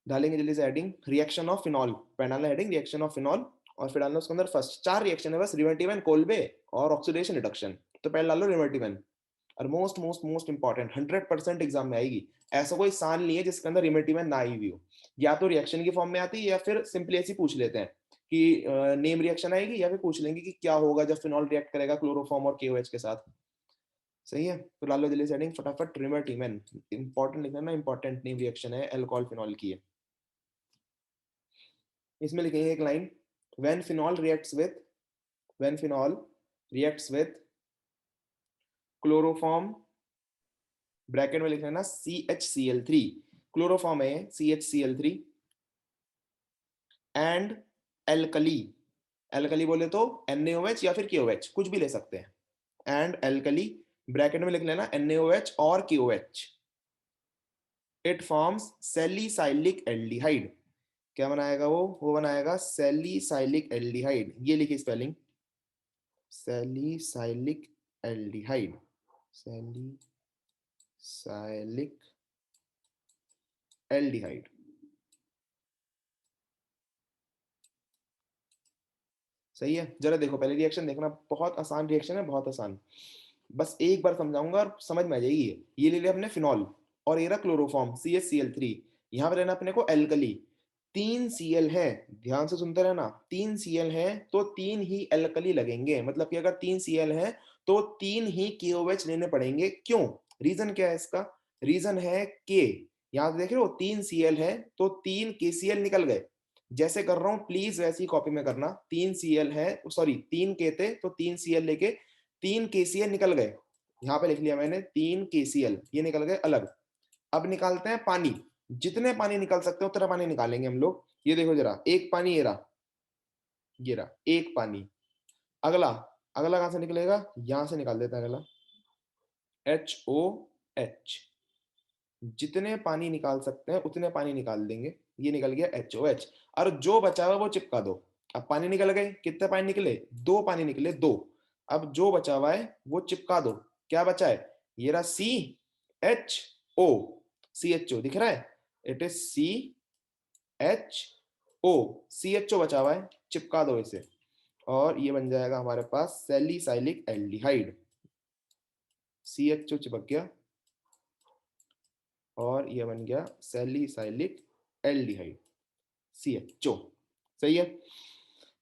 डालेंगे जल्दी से हेडिंग रिएक्शन ऑफ फिनॉल, पहले डालना हेडिंग रिएक्शन ऑफ फिनॉल और फिर डालना उसके अंदर फर्स्ट 4 रिएक्शन है बस, रिवर्टिवन, कोल्बे और ऑक्सीडेशन रिडक्शन। तो पहले डालो रिवर्टिवन और most most most important 100% exam में आएगी, ऐसा कोई साल नहीं है जिसके अंदर रिवर्टिवन ना आई हुई हो, या तो रिएक्शन की फॉर्म में आती है या फिर सिंपली ऐसे पूछ लेते हैं कि नेम रिएक्शन आएगी, या फिर पूछ लेंगे कि क्या होगा जब फिनॉल रिएक्ट करेगा क्लोरोफॉर्म और केओएच के साथ। सही है, तो डालो जल्दी सेटिंग फटाफट रिवर्टिवन, इंपॉर्टेंट लिखना ना, इंपॉर्टेंट नेम रिएक्शन है अल्कोहल फिनॉल की है। इसमें लिखेंगे एक line, when phenol reacts with, when phenol reacts with chloroform, bracket में लिख लेना CHCl3, क्लोरोफॉर्म है CHCl3 एंड एल्कली, एल्कली बोले तो NaOH या फिर KOH कुछ भी ले सकते हैं, एंड एल्कली ब्रैकेट में लिख लेना NaOH और KOH, it forms salicylic aldehyde. क्या बनाएगा वो बनाएगा सैलिसाइलिक एल्डिहाइड, ये लिखी spelling salicylic aldehyde, salicylic aldehyde. सही है, जरा देखो पहले रिएक्शन देखना, बहुत आसान रिएक्शन है, बहुत आसान, बस एक बार समझाऊंगा और समझ में आ जाएगी। ये ले लिया हमने फिनॉल और ये रहा क्लोरोफॉर्म CHCl3, यहाँ पे लेना अपने को एल्कली, 3 Cl है, ध्यान से सुनते रहना, 3 Cl है तो 3 ही एल्कली लगेंगे, मतलब कि अगर 3 Cl है तो 3 ही KOH लेने पड़ेंगे। क्यों, रीजन क्या है इसका, रीजन है के, यहाँ देख रहे हो 3 Cl है तो 3 KCl निकल गए, जैसे कर रहा हूं प्लीज वैसी कॉपी में करना, 3 Cl है, सॉरी 3 के थे तो 3 Cl लेके 3 KCl निकल गए, यहाँ पे लिख लिया मैंने 3 KCl, ये निकल गए अलग। अब निकालते हैं पानी, जितने पानी निकल सकते हो उतना पानी निकालेंगे हम लोग। ये देखो जरा, एक पानी ये रहा एक पानी, अगला, अगला कहां से निकलेगा, यहां से निकाल देता है अगला, HOH, जितने पानी निकाल सकते हैं उतने पानी निकाल देंगे, ये निकल गया HOH, और जो बचा हुआ वो चिपका दो। अब पानी निकल गए, कितने पानी निकले, 2 पानी निकले, 2, अब जो बचा हुआ है वो चिपका दो, क्या बचा है, ये रहा CHO, CHO दिख रहा है, इट इज CHO, CHO बचा हुआ है, चिपका दो इसे, और ये बन जाएगा हमारे पास सैलिसाइलिक एल्डिहाइड, CHO चिपक गया और ये बन गया सैलिसाइलिक एल्डिहाइड CHO। सही है,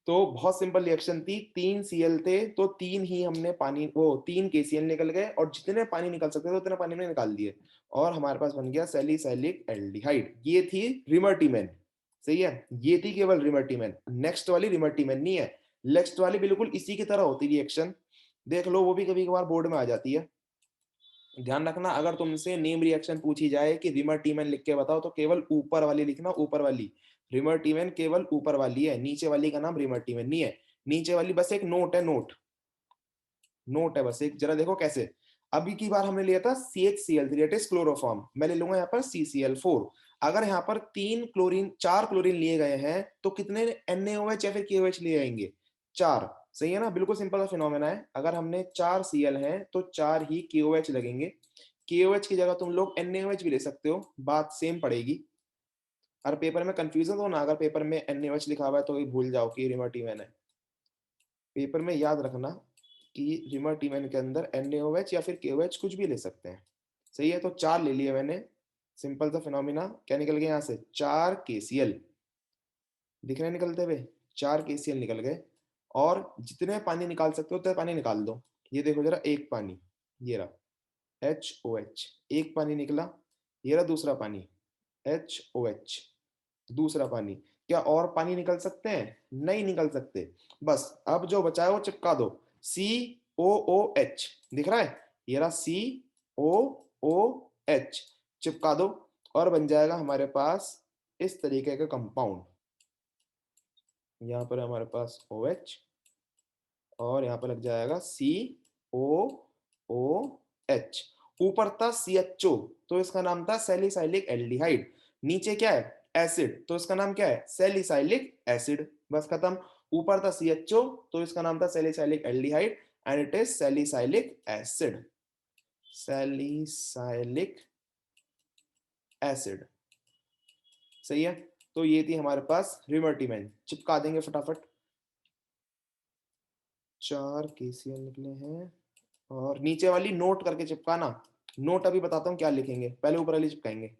तो बहुत सिंपल रिएक्शन थी, 3 Cl थे तो 3 ही हमने पानी, वो 3 KCl निकल गए और जितने पानी निकल सकते थे उतने पानी में निकाल दिए, और हमारे पास बन गया सैलिसाइलिक एल्डिहाइड। ये थी रिमर्टिमेन। सही है, ये थी केवल रिमर्टिमेन, नेक्स्ट वाली रिमर्टिमेन नहीं है, नेक्स्ट वाली बिल्कुल इसी की तरह होती रिएक्शन, देख लो वो भी कभी कभार बोर्ड में आ जाती है। ध्यान रखना, अगर तुमसे नेम रिएक्शन पूछी जाए कि रिमर्टिमेन लिख के बताओ तो केवल ऊपर वाली लिखना, ऊपर वाली रिमर्टिमेन केवल ऊपर वाली है, नीचे वाली का नाम रिमर्टिमेन नहीं है, नीचे वाली बस एक नोट है, नोट नोट है बस एक। जरा देखो कैसे, अभी की बार हमने लिया था CHCl3 इट इज क्लोरोफॉर्म, मैं ले लूंगा यहाँ पर CCl4, अगर यहाँ पर 3 क्लोरीन 4 क्लोरीन लिए गए हैं तो कितने NaOH या फिर KOH लिए जाएंगे, 4। सही है ना, बिल्कुल सिंपल सा फिनोमेना है, अगर हमने 4 Cl है तो 4 ही KOH लगेंगे, KOH की जगह तुम लोग NaOH भी ले सकते हो, बात सेम पड़ेगी। अगर पेपर में कंफ्यूजन हो ना, अगर पेपर में NaOH लिखा हुआ है तो भूल जाओ कि रिमर्टिमेन है, पेपर में याद रखना कि रिमर्टिमेन के अंदर NaOH या फिर KOH कुछ भी ले सकते हैं। सही है, तो 4 ले लिए मैंने, सिंपल सा फिनोमिना, क्या निकल गया यहाँ से 4 KCl, दिख रहे निकलते हुए 4 KCl निकल गए, और जितने पानी निकाल सकते हो उतने पानी निकाल दो। ये देखो जरा, एक पानी, ये रहा HOH, एक पानी निकला, ये रहा दूसरा पानी HOH, दूसरा पानी, क्या और पानी निकल सकते हैं, नहीं निकल सकते, बस अब जो बचा है वो चिपका दो, COOH, दिख रहा है, ये रहा COOH, चिपका दो और बन जाएगा हमारे पास इस तरीके का कंपाउंड, यहाँ पर हमारे पास OH और यहाँ पर लग जाएगा COOH, ऊपर था CHO तो इसका नाम था सैलिसाइलिक एल्डिहाइड, नीचे क्या है एसिड तो इसका नाम क्या है सैलिसाइलिक एसिड, बस खत्म। ऊपर था CHO तो इसका नाम था salicylic aldehyde and it is salicylic acid, salicylic acid. सही है। तो ये थी हमारे पास रिवर्टिमेन, चिपका देंगे फटाफट। 4 केसीएल निकले हैं। और नीचे वाली नोट करके चिपकाना। नोट अभी बताता हूँ क्या लिखेंगे, पहले ऊपर वाली चिपकाएंगे।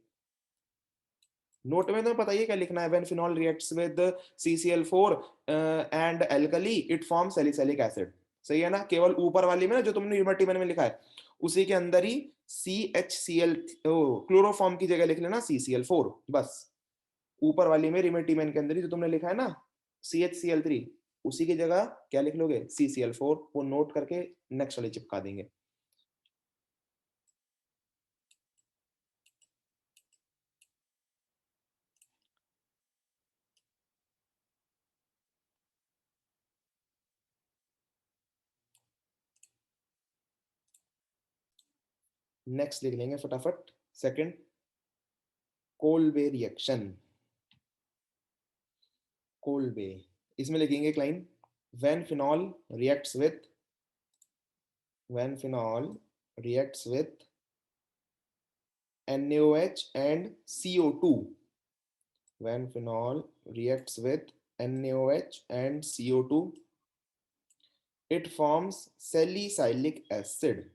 नोट में तो पता ही है क्या लिखना है, when phenol reacts with CCl4 and alkali it forms salicylic acid. सही है ना। केवल ऊपर वाली में ना जो तुमने रिवर्टिमेन में लिखा है उसी के अंदर ही CHCl क्लोरोफॉर्म की जगह लिख लेना CCl4 बस। ऊपर वाली में रिवर्टिमेन के अंदर ही जो तुमने लिखा है ना CHCl3 उसी की जगह क्या लिख लोगे CCl4, वो नोट करके नेक्स्ट वाली चिपका देंगे। नेक्स्ट लिख लेंगे फटाफट। Second, Kolbe reaction. कोल्बे, इसमें लिखेंगे एक line, when phenol reacts with when phenol reacts with NaOH and CO2, when phenol reacts with NaOH and CO2 it forms salicylic acid.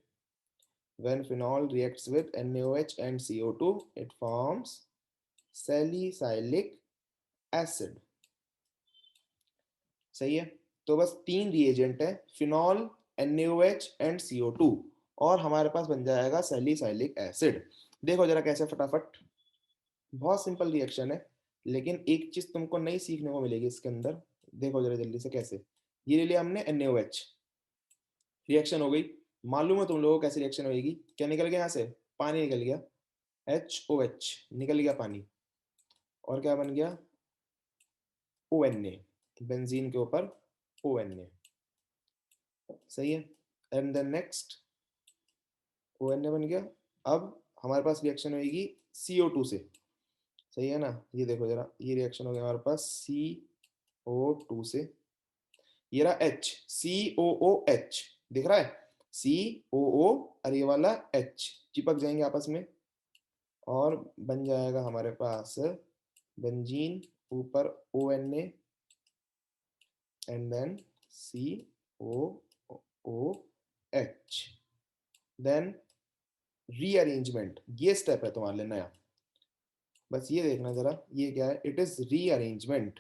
When phenol reacts with NaOH and CO2 it forms salicylic acid. सही है। तो बस 3 reagent है, phenol, NaOH and CO2, और हमारे पास बन जाएगा salicylic acid. देखो जरा कैसे फटाफट, बहुत सिंपल रिएक्शन है, लेकिन एक चीज तुमको नई सीखने को मिलेगी इसके अंदर। देखो जरा जल्दी से कैसे। ये ले लिया हमने NaOH, रिएक्शन हो गई। मालूम है तुम लोगों को कैसी रिएक्शन होगी, क्या निकल गया यहाँ से, पानी निकल गया, HOH निकल गया पानी, और क्या बन गया ONA, बेंजीन के ऊपर ONA। सही है। एंड देन नेक्स्ट ONA बन गया। अब हमारे पास रिएक्शन होगी CO2 से। सही है ना। ये देखो जरा, ये रिएक्शन हो गया हमारे पास CO2 से। ये रहा H, COOH दिख रहा है, COO और ये वाला H चिपक जाएंगे आपस में और बन जाएगा हमारे पास बेंजीन, ऊपर ONA and then COOH। Then rearrangement, ये स्टेप है तुम्हारे लिए नया, बस ये देखना जरा, ये क्या है, इट इज रीअरेंजमेंट।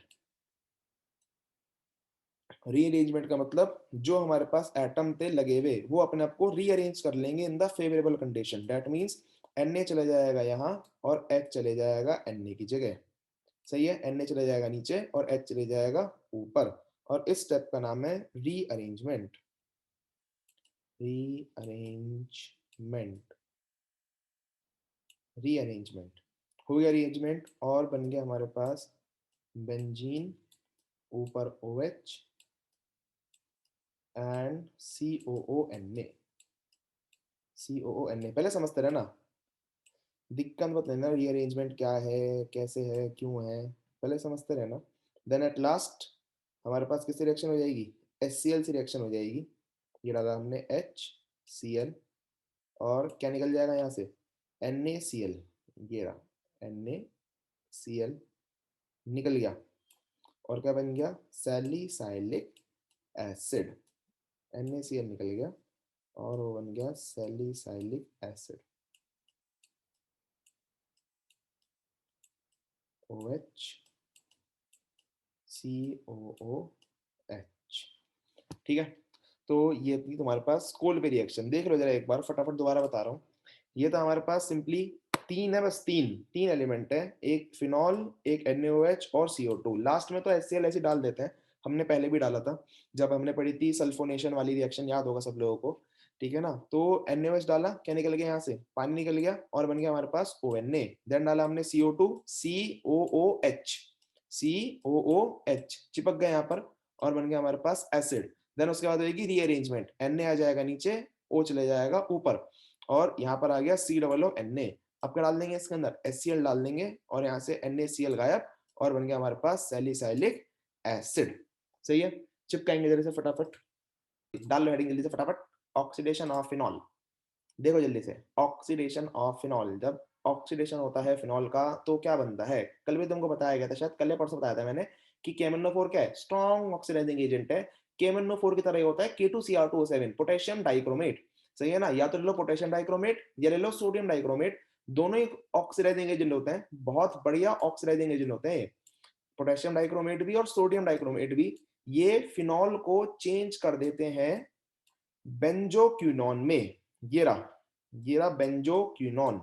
रीअरेंजमेंट का मतलब जो हमारे पास एटम थे लगे हुए वो अपने आप को रीअरेंज कर लेंगे in the favourable condition. That means Na चले जाएगा यहाँ और H चले जाएगा Na की जगह। सही है। Na चले जाएगा नीचे और H चले जाएगा ऊपर, और इस स्टेप का नाम है रीअरेंजमेंट। रीअरेंजमेंट, रीअरेंजमेंट हो गया रीअरेंजमेंट, और बन गया हमारे पास बेंजीन, ऊपर OH एंड COONA। COONA पहले समझते रहे ना, दिक्कत मत लेना रीअरेंजमेंट क्या है, कैसे है, क्यों है, पहले समझते रहना। देन एट लास्ट हमारे पास किससे रिएक्शन हो जाएगी, HCl से रिएक्शन हो जाएगी। ये डाला हमने HCl, और क्या निकल जाएगा यहाँ से NaCl, ये रहा NaCl निकल गया, और क्या बन गया सैलिसाइलिक एसिड। NaCl निकल गया और वो बन गया सैलिसाइलिक एसिड, OH COOH। ठीक है। तो ये थी तुम्हारे पास कोल्ड पे रिएक्शन, देख लो जरा एक बार फटाफट, दोबारा बता रहा हूँ। ये तो हमारे पास सिंपली तीन है, बस तीन तीन एलिमेंट है, एक फिनॉल, एक NaOH और CO2। लास्ट में तो HCl ऐसे डाल देते हैं, हमने पहले भी डाला था जब हमने पढ़ी थी सल्फोनेशन वाली रिएक्शन, याद होगा सब लोगों को। ठीक है ना। तो NaOH डाला, क्या निकल गया यहाँ से, पानी निकल गया, और बन गया हमारे पास ONA। देन डाला हमने CO2, COOH चिपक गया यहाँ पर, और बन गया हमारे पास एसिड। देन उसके बाद होगी रीअरेंजमेंट, Na आ जाएगा नीचे, O चले जाएगा ऊपर, और यहाँ पर आ गया COONA। अब क्या डाल देंगे इसके अंदर, HCl डाल देंगे, और यहाँ से NaCl गायब, और बन गया हमारे पास सैलिसाइलिक एसिड। सही है। चिपकाएंगे जल्दी से फटाफट, डाल लो हेडिंग जल्दी से फटाफट। ऑक्सीडेशन ऑफ फिनॉल, देखो जल्दी से, ऑक्सीडेशन ऑफ फिनॉल, जब ऑक्सीडेशन होता है फिनॉल का तो क्या बनता है, कल भी तुमको बताया गया था, शायद कल या परसों बताया था मैंने कि KMnO4 क्या है, स्ट्रॉन्ग ऑक्सीडाइजिंग एजेंट है। KMnO4 की तरह होता है K2Cr2O7, पोटेशियम डाइक्रोमेट, सही है ना। या तो ले लो पोटेशियम डाइक्रोमेट या ले लो सोडियम डाइक्रोमेट, दोनों ही ऑक्सीडाइजिंग एजेंट होते हैं, बहुत बढ़िया ऑक्सीडाइजिंग एजेंट होते हैं पोटेशियम डाइक्रोमेट भी और सोडियम डाइक्रोमेट भी। ये फिनॉल को चेंज कर देते हैं बेंजोक्विनोन में। ये रहा बेंजोक्विनोन,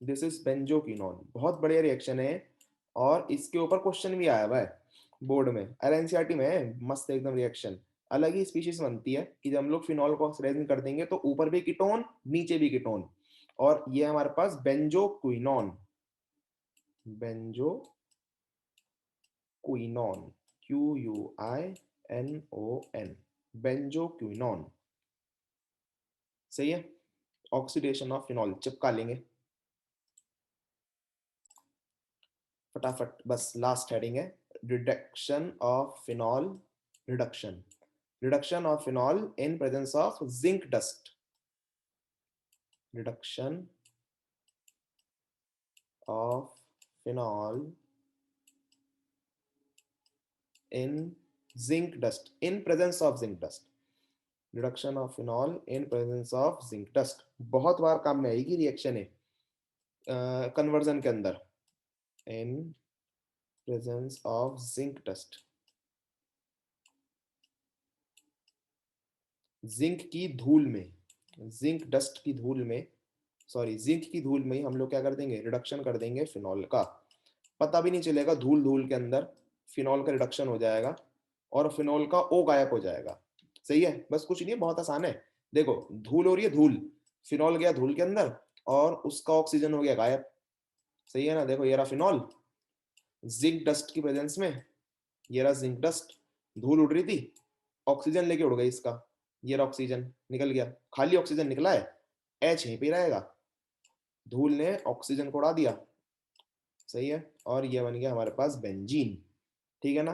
दिस इज बेंजोक्विनोन, बहुत बढ़िया रिएक्शन है। और इसके ऊपर क्वेश्चन भी आया हुआ है बोर्ड में, एनसीईआरटी में है, मस्त एकदम रिएक्शन। अलग ही स्पीशीज बनती है कि जब हम लोग फिनॉल को ऑक्सीडाइजिंग कर देंगे तो ऊपर भी कीटोन नीचे भी कीटोन, और ये हमारे पास बेंजोक्विनोन, बेंजोक्विनोन, QUINON, बेंजोक्विनोन, सही है। ऑक्सीडेशन ऑफ फिनॉल चिपका लेंगे फटाफट, बस लास्ट हेडिंग है, reduction of phenol, reduction reduction of phenol in presence of zinc dust, reduction of phenol in zinc dust, in presence of zinc dust, reduction of phenol in presence of zinc dust, बहुत बार काम में आएगी reaction है conversion के अंदर, in presence of zinc dust, zinc की धूल में, जिंक डस्ट की धूल में, सॉरी जिंक की धूल में ही हम लोग क्या कर देंगे, रिडक्शन कर देंगे फिनॉल का, पता भी नहीं चलेगा, धूल धूल के अंदर फिनॉल का रिडक्शन हो जाएगा और फिनॉल का ओ गायब हो जाएगा, सही है। बस कुछ नहीं है, बहुत आसान है। देखो धूल हो रही है, धूल, फिनॉल गया धूल के अंदर और उसका ऑक्सीजन हो गया गायब, सही है ना। देखो ये रहा फिनॉल जिंक डस्ट की प्रेजेंस में, ये रहा जिंक डस्ट, धूल उड़ रही थी, ऑक्सीजन लेके उड़ गई इसका, ये रहा ऑक्सीजन निकल गया, खाली ऑक्सीजन निकला है, एच यहीं पे रहेगा, धूल ने ऑक्सीजन को उड़ा दिया, सही है। और ये बन गया हमारे पास बेंजीन, ठीक है ना,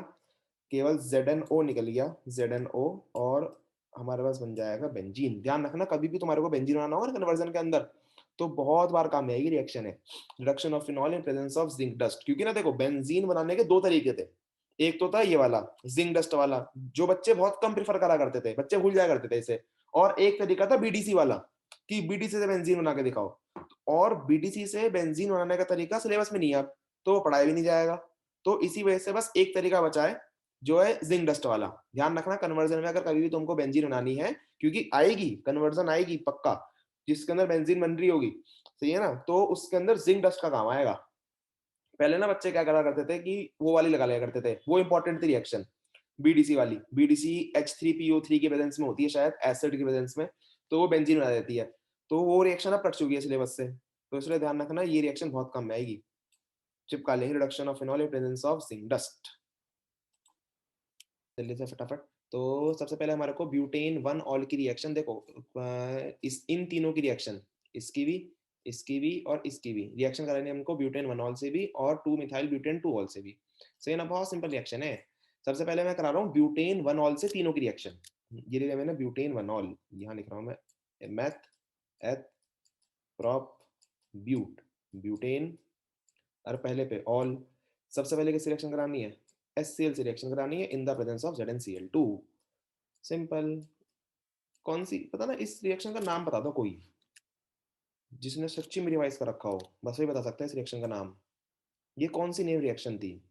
केवल ZnO निकल गया, ZnO, और हमारे पास बन जाएगा बेंजीन। ध्यान रखना कभी भी तुम्हारे को बेंजीन बनाना होगा कन्वर्जन के अंदर तो बहुत बार काम में आएगी रिएक्शन है, reduction of phenol in presence of zinc dust. क्योंकि ना देखो बेंजीन बनाने के दो तरीके थे, एक तो था ये वाला जिंक डस्ट वाला जो बच्चे बहुत कम प्रेफर करा करते थे, बच्चे भूल जाया करते थे इसे, और एक तरीका था BDC वाला कि BDC से बेंजीन बना के दिखाओ, और BDC से बेंजीन बनाने का तरीका सिलेबस में नहीं है, तो वो पढ़ाया भी नहीं जाएगा। तो इसी वजह से बस एक तरीका बचा है जो है जिंक डस्ट वाला। ध्यान रखना कन्वर्जन में अगर कभी भी तुमको बेंजीन बनानी है, क्योंकि आएगी कन्वर्जन आएगी पक्का जिसके अंदर बेंजीन बन रही होगी, सही है ना, तो उसके अंदर जिंक डस्ट का काम आएगा। पहले ना बच्चे क्या करा करते थे कि वो वाली लगा लिया करते थे, वो इंपॉर्टेंट थी रिएक्शन BDC वाली, BDC H3PO3 की प्रेजेंस में होती है शायद एसिड की प्रेजेंस में, तो वो बेंजीन बना देती है, तो वो रिएक्शन अब कट चुकी है सिलेबस से, तो इसलिए ध्यान रखना ये रिएक्शन बहुत कम में आएगी। चिपका लेंगे reduction of phenol in presence of zinc dust, जल्दी से फटाफट। तो सबसे पहले हमारे को ब्यूटेन 1 ऑल की रिएक्शन देखो, इस इन तीनों की रिएक्शन, इसकी भी, इसकी भी और इसकी भी रिएक्शन करानी है हमको ब्यूटेन 1 ऑल से भी और 2 मिथाइल ब्यूटेन 2 ऑल से भी, सही ना, बहुत सिंपल रिएक्शन है। सबसे पहले मैं करा रहा हूँ ब्यूटेन 1 ऑल से तीनों की रिएक्शन, ये लिया मैंने ब्यूटेन 1 ऑल, यहाँ लिख रहा हूँ मैं मैथ एथ प्रॉप ब्यूट, ब्यूटेन और पहले पे ऑल, सबसे पहले किस रिएक्शन करानी है, HCl से रिएक्शन करानी है in the presence of ZnCl2, simple. कौन सी पता ना, इस रिएक्शन का नाम बता दो कोई जिसने सच्ची में रिवाइज कर रखा हो, बस वही बता सकता है इस रिएक्शन का नाम, ये कौन सी नेम रिएक्शन थी।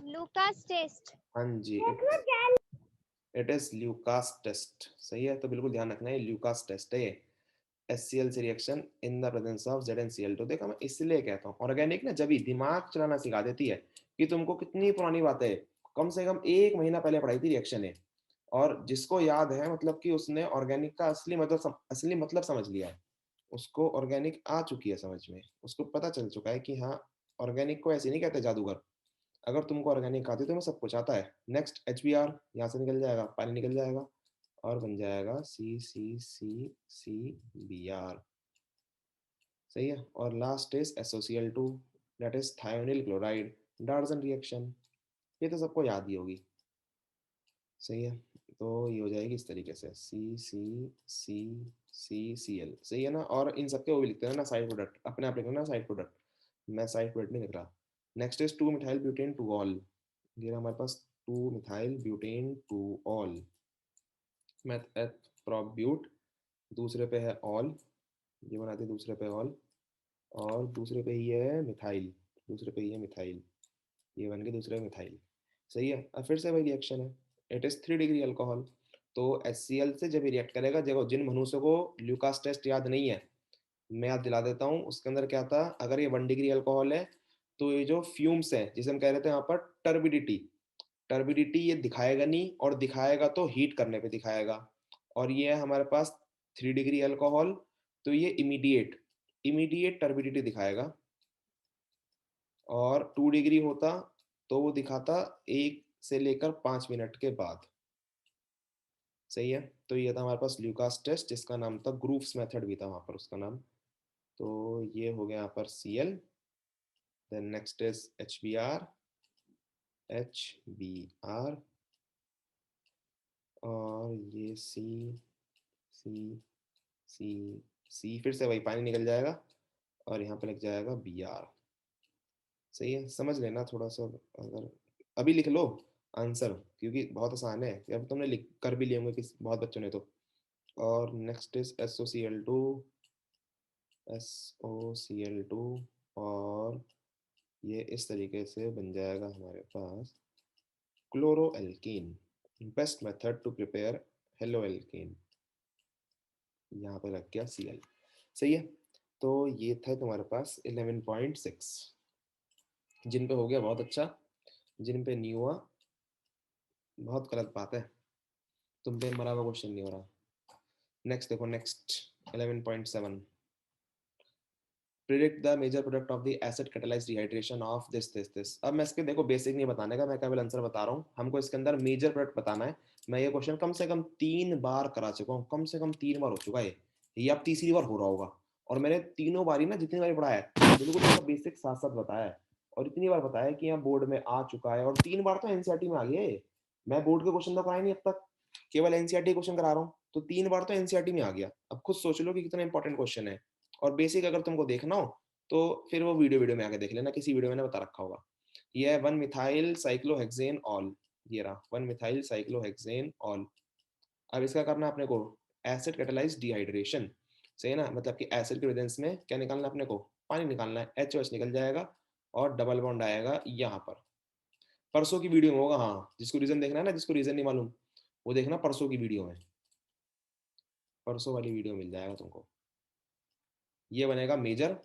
लूकास टेस्ट, हाँ जी, इट इज ल्यूकास टेस्ट, सही है। तो बिल्कुल ध्यान रखना है ल्यूकास टेस्ट है, HCl से reaction in the presence of ZnCl2। देखा मैं इसलिए कहता हूँ ऑर्गेनिक ना जब दिमाग चलाना सिखा देती है कि तुमको कितनी पुरानी बात है, कम से कम 1 महीना पहले पढ़ाई थी रिएक्शन है, और जिसको याद है मतलब कि उसने ऑर्गेनिक का असली मतलब समझ लिया है, उसको ऑर्गेनिक आ चुकी है समझ में, उसको पता चल चुका है कि हाँ ऑर्गेनिक को ऐसे नहीं कहते जादूगर, अगर तुमको ऑर्गेनिक आती है तो मैं सब कुछ आता है। नेक्स्ट HBr यहाँ से निकल जाएगा, पानी निकल जाएगा और बन जाएगा CCCCBr, सही है। और last is SOCl2, that is thionyl chloride, डार्जन reaction, ये तो सबको याद ही होगी, सही है। तो ये हो जाएगी इस तरीके से CCCCCL, सही है ना। और इन सबके वो भी लिखते हैं ना साइड प्रोडक्ट, अपने आप लिखना ना साइड प्रोडक्ट, मैं साइड प्रोडक्ट नहीं लिख रहा। Next is 2 methyl butane two ol, ये हमारे पास 2 methyl butane two ol, meth eth prop but, दूसरे पे है ऑल, ये बनाते हैं दूसरे पे ऑल, और दूसरे पे ही है मिथाइल, दूसरे पे ही है मिथाइल, ये बन के दूसरे मिथाइल, सही है। अब फिर से वही रिएक्शन है, इट इज 3 डिग्री अल्कोहल। तो HCl से जब ये रिएक्ट करेगा, देखो जिन मनुष्यों को ल्यूकास टेस्ट याद नहीं है, मैं याद दिला देता हूँ। उसके अंदर क्या था, अगर ये 1 डिग्री अल्कोहल है तो ये जो फ्यूम्स है जिसे हम कह रहे थे यहाँ पर टर्बिडिटी, टर्बिडिटी ये दिखाएगा नहीं, और दिखाएगा तो हीट करने पे दिखाएगा। और ये है हमारे पास 3 डिग्री अल्कोहल, तो ये इमीडिएट इमीडिएट टर्बिडिटी दिखाएगा। और 2 डिग्री होता तो वो दिखाता 1 से लेकर 5 मिनट के बाद, सही है। तो ये था हमारे पास ल्यूकास टेस्ट, जिसका नाम था ग्रूव्स मेथड भी था वहां पर उसका नाम। तो ये हो गया यहाँ पर Cl, then next is HBr, और ये सी सी सी, फिर से वही पानी निकल जाएगा और यहाँ पे लग जाएगा Br, सही है। समझ लेना थोड़ा सा, अगर अभी लिख लो आंसर, क्योंकि बहुत आसान है, अब तुमने लिख कर भी लिए होंगे किस बहुत बच्चों ने तो। और नेक्स्ट इज SOCl2, और ये इस तरीके से बन जाएगा हमारे पास क्लोरोएल्कीन, बेस्ट मेथड टू प्रिपेयर हेलोएल्कीन, यहाँ पे लग गया Cl, सही है। तो ये था तुम्हारे पास 11.6, जिन पे हो गया बहुत अच्छा, जिन पे नहीं हुआ बहुत गलत बात है, तुम पे मरा हुआ क्वेश्चन नहीं हो रहा। नेक्स्ट देखो, next 11.7, predict the major product of the acid catalysed dehydration of this. अब मैं इसके देखो बेसिक नहीं बताने का, मैं केवल आंसर बता रहा हूँ, हमको इसके अंदर मेजर प्रोडक्ट बताना है। मैं ये क्वेश्चन कम से कम 3 बार करा चुका हूँ, कम से कम 3 बार हो चुका है ये अब तीसरी बार हो रहा होगा। और मैंने तीनों बारी ना जितनी बार पढ़ाया है बिल्कुल इसका बेसिक साथ साथ बताया है, और इतनी बार बताया कि यहाँ बोर्ड में आ चुका है, और 3 बार तो एनसीईआरटी में आ गया है। मैं बोर्ड के क्वेश्चन तो कराया नहीं अब तक, केवल एनसीईआरटी क्वेश्चन करा रहा हूँ, तो 3 बार तो एनसीईआरटी में आ गया। अब खुद सोच लो कि कितना इंपॉर्टेंट क्वेश्चन है। और बेसिक अगर तुमको देखना हो तो फिर वो वीडियो में आके देख लेना, किसी वीडियो में मैंने बता रखा होगा। ये है 1 मिथाइल साइक्लोहेक्सेन ऑल, ये रहा 1 मिथाइल साइक्लोहेक्सेन ऑल। अब इसका करना अपने को एसिड कैटालाइज्ड डिहाइड्रेशन, सही है ना, मतलब कि एसिड के प्रेजेंस में क्या निकालना है अपने को, पानी निकालना है, HOH निकल जाएगा और डबल बॉन्ड आएगा यहाँ पर। परसों की वीडियो में होगा, हाँ जिसको रीजन देखना है ना, जिसको रीजन नहीं मालूम वो देखना परसों की वीडियो में, परसों वाली वीडियो मिल जाएगा तुमको। ये बनेगा मेजर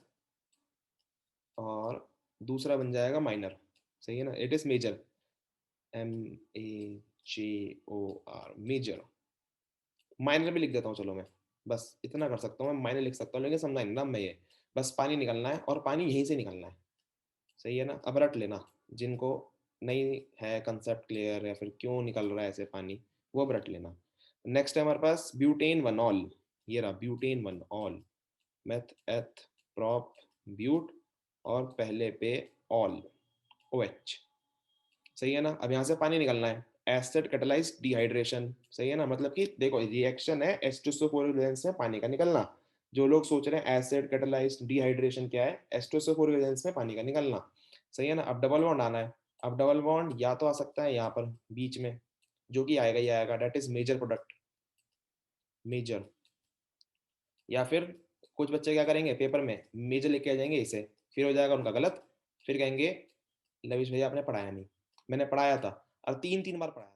और दूसरा बन जाएगा माइनर, सही है ना, it is major, MAJOR, major. Minor भी लिख देता हूँ, चलो मैं बस इतना कर सकता हूँ, मैं माइनर लिख सकता हूँ, लेकिन समझा नहीं ना मैं ये, बस पानी निकलना है और पानी यहीं से निकलना है, सही है ना। अब रट लेना, जिनको नहीं है कंसेप्ट क्लियर या फिर क्यों निकल रहा है ऐसे पानी, वो अब रट लेना। नेक्स्ट है हमारे पास ब्यूटेन वन ऑल, ये रहा butane one ol, meth eth prop but, और पहले पे ऑल OH, सही है ना। अब यहाँ से पानी निकलना है, एसिड कैटालाइज्ड डिहाइड्रेशन, सही है ना, मतलब कि देखो रिएक्शन है H2SO4 रेजोनेंस में पानी का निकलना। जो लोग सोच रहे हैं एसिड कैटालाइज्ड डिहाइड्रेशन क्या है, H2SO4 रेजोनेंस में पानी का निकलना, सही है ना। अब डबल बॉन्ड आना है, अब डबल बॉन्ड या तो आ सकता है यहाँ पर बीच में, जो कि आएगा ही आएगा, that is major product, major. या फिर कुछ बच्चे क्या करेंगे पेपर में मेजर लेके आ जाएंगे इसे, फिर हो जाएगा उनका गलत, फिर कहेंगे लविश भैया आपने पढ़ाया नहीं, मैंने पढ़ाया था और 3 3 बार पढ़ाया।